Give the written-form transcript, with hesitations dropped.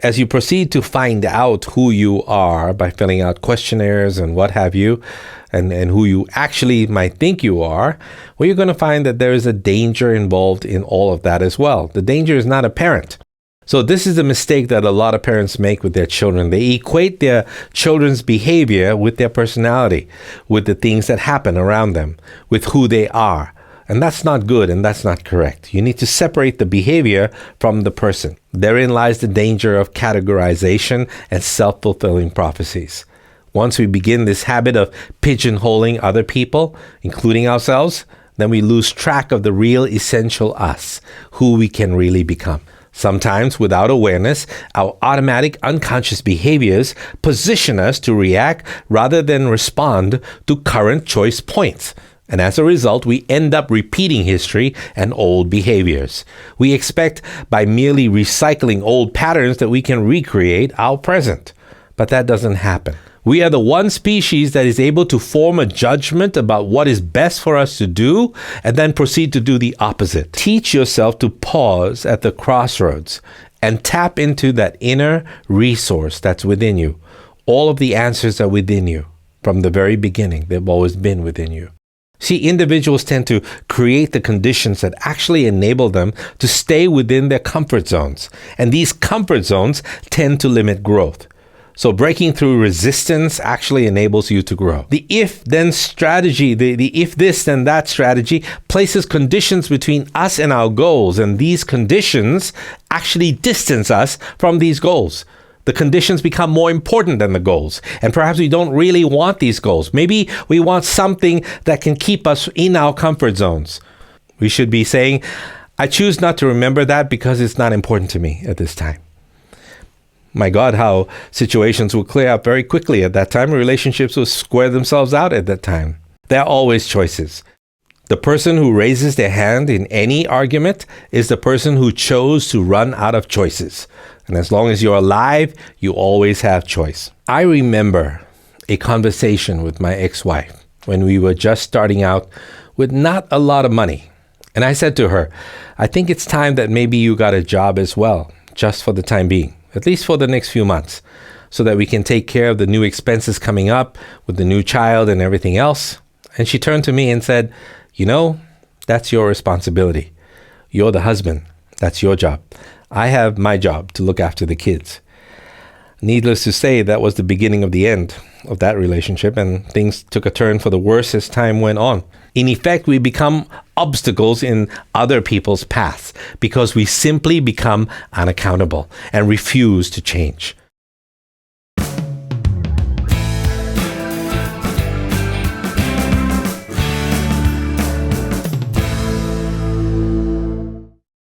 as you proceed to find out who you are by filling out questionnaires and what have you, and who you actually might think you are, well, you're going to find that there is a danger involved in all of that as well. The danger is not apparent. So this is a mistake that a lot of parents make with their children. They equate their children's behavior with their personality, with the things that happen around them, with who they are. And that's not good, and that's not correct. You need to separate the behavior from the person. Therein lies the danger of categorization and self-fulfilling prophecies. Once we begin this habit of pigeonholing other people, including ourselves, then we lose track of the real essential us, who we can really become. Sometimes, without awareness, our automatic unconscious behaviors position us to react rather than respond to current choice points. And as a result, we end up repeating history and old behaviors. We expect by merely recycling old patterns that we can recreate our present. But that doesn't happen. We are the one species that is able to form a judgment about what is best for us to do and then proceed to do the opposite. Teach yourself to pause at the crossroads and tap into that inner resource that's within you. All of the answers are within you from the very beginning. They've always been within you. See, individuals tend to create the conditions that actually enable them to stay within their comfort zones. And these comfort zones tend to limit growth. So breaking through resistance actually enables you to grow. The if-then strategy, the if-this-then-that strategy places conditions between us and our goals. And these conditions actually distance us from these goals. The conditions become more important than the goals. And perhaps we don't really want these goals. Maybe we want something that can keep us in our comfort zones. We should be saying, I choose not to remember that because it's not important to me at this time. My God, how situations will clear up very quickly at that time. Relationships will square themselves out at that time. There are always choices. The person who raises their hand in any argument is the person who chose to run out of choices. And as long as you're alive, you always have choice. I remember a conversation with my ex-wife when we were just starting out with not a lot of money. And I said to her, I think it's time that maybe you got a job as well, just for the time being, at least for the next few months, so that we can take care of the new expenses coming up with the new child and everything else. And she turned to me and said, you know, that's your responsibility. You're the husband. That's your job. I have my job to look after the kids. Needless to say, that was the beginning of the end of that relationship, and things took a turn for the worse as time went on. In effect, we become obstacles in other people's paths because we simply become unaccountable and refuse to change.